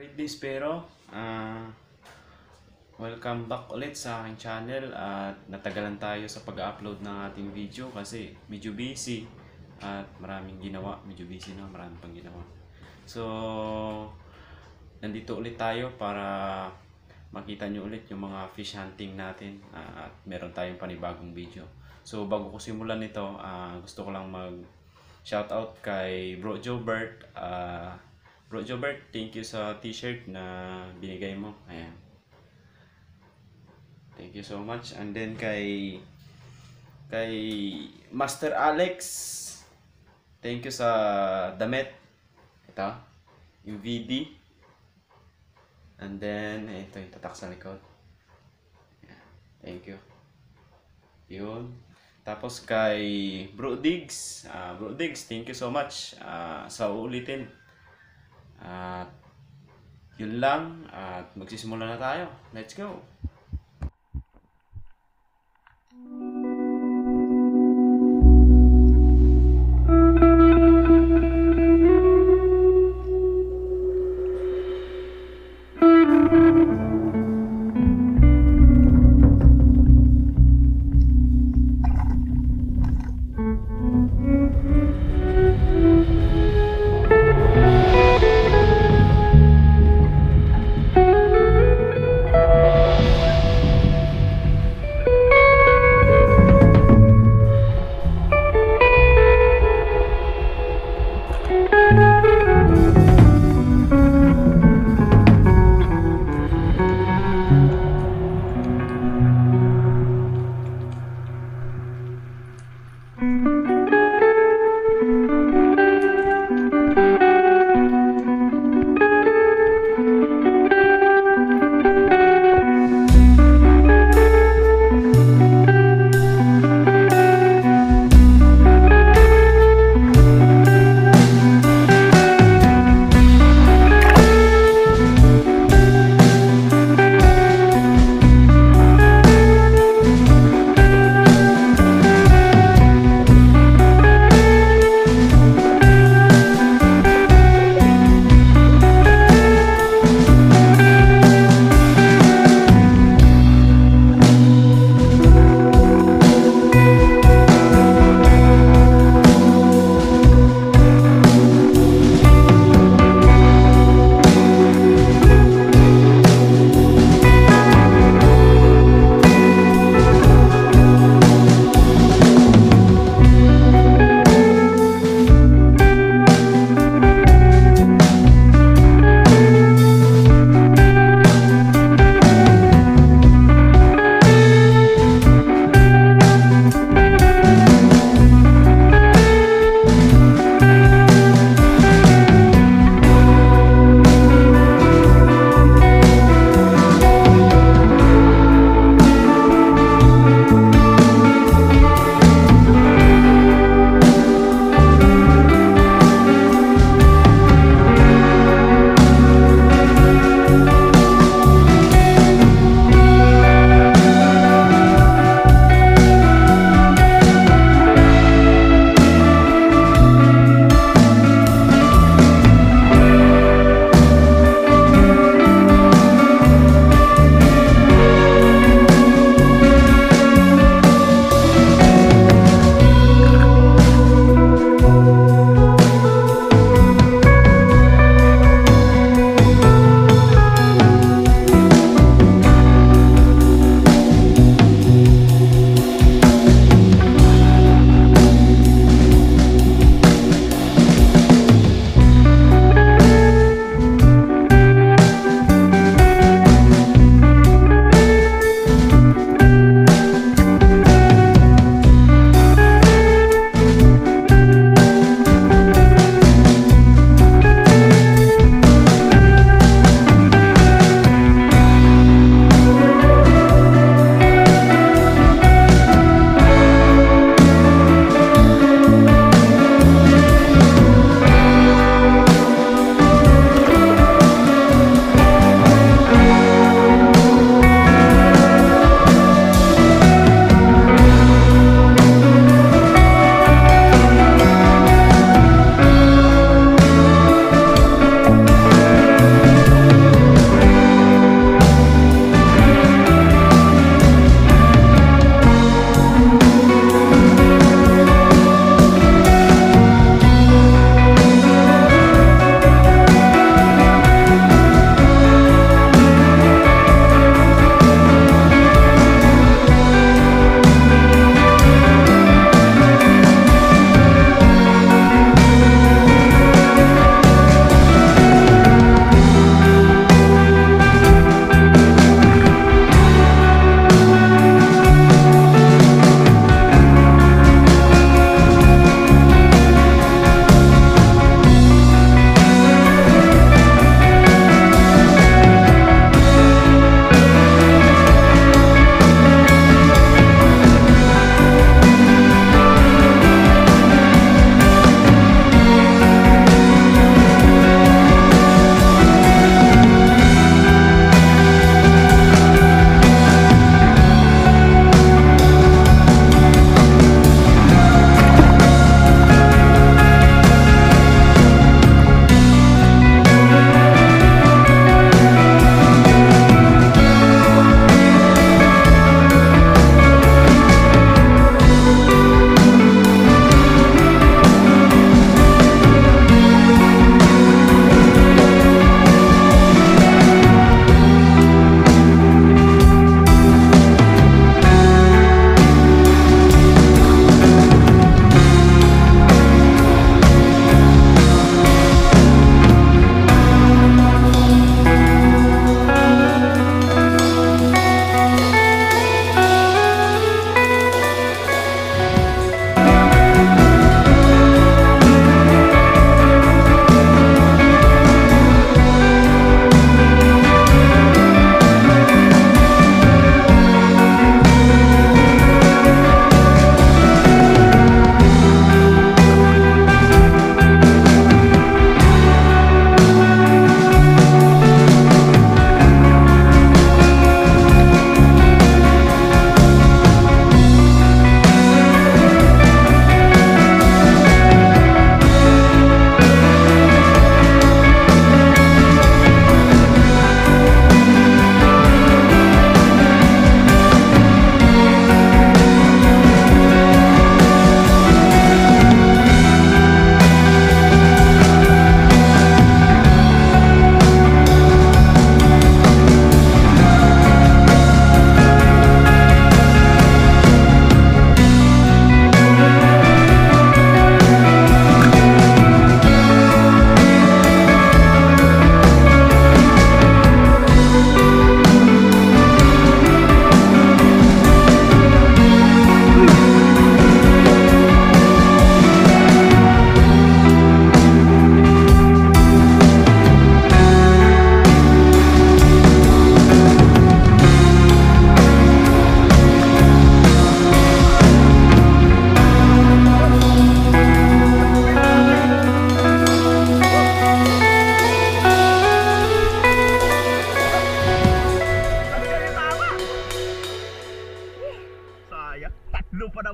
Great days pero welcome back ulit sa aking channel at natagalan tayo sa pag-upload ng ating video kasi medyo busy at maraming ginawa. Medyo busy na, maraming pang ginawa. So, nandito ulit tayo para makita nyo ulit yung mga fish hunting natin at meron tayong panibagong video. So, bago ko simulan ito, gusto ko lang mag shoutout kay Bro Jobert. Bro Jobert, thank you sa t-shirt na binigay mo. Ayan. Thank you so much. And then kay Master Alex, thank you sa damit. Ito, yung VD. And then, ito yung tatak sa likod. Ayan. Thank you. Yun. Tapos kay Bro Diggs. Bro Diggs, thank you so much sa uulitin. At yun lang, at magsisimula na tayo. Let's go!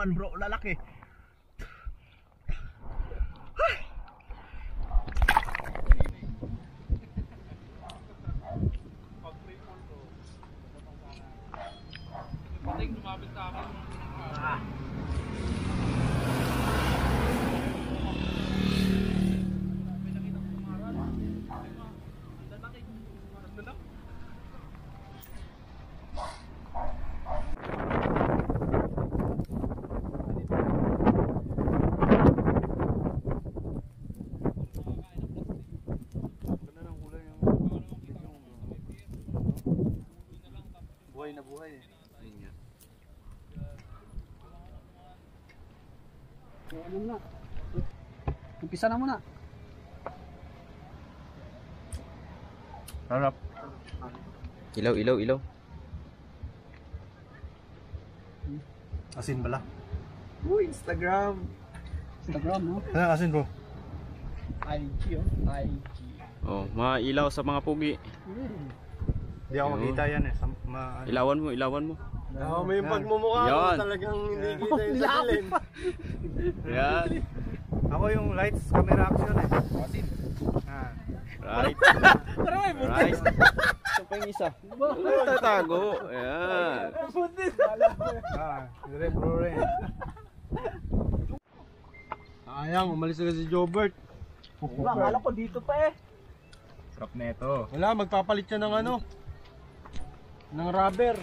naman bro, lalaki. Pating lumapit sa akin. Buhay na buhay eh. Ano na? Umpisa na muna. Harap. Ilaw, ilaw, ilaw. Asin bala. Instagram. Instagram, no? Ano asin bro? IG, oh. IG. Oh, mga ilaw sa mga pugi. Hindi ako makita yan eh. Ilawan mo, ilawan mo. May pagmumukha Yan. ko talagang hindi kita yung sa dilim. Yan. Ako yung lights, camera action eh. Right. Right. Ito pa yung isa. Tatago. Ayan. Dire bro rin. Sayang, umalis na si Jobert. Akala ko dito pa eh. Sarap na ito. Wala, magpapalit siya ng ano? Ng rubber.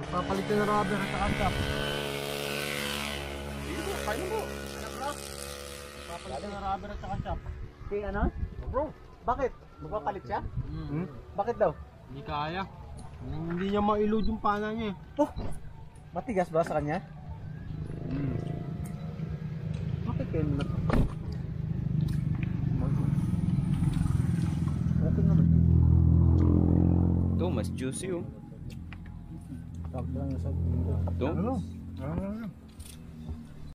Magpapalit siya ng rubber at saka cap. Kaya mo. Magpapalit siya ng rubber at saka cap. Kaya ano? Bro, Bakit? Magpapalit siya? hmm? Bakit daw? Hindi kaya. Hindi niya ma-load yung pana niya eh. Oh, matigas ba sa kanya? Bakit kayo na? Okay naman. Ito, mas juicy oh. Sakto lang yung sa Ito. Ano?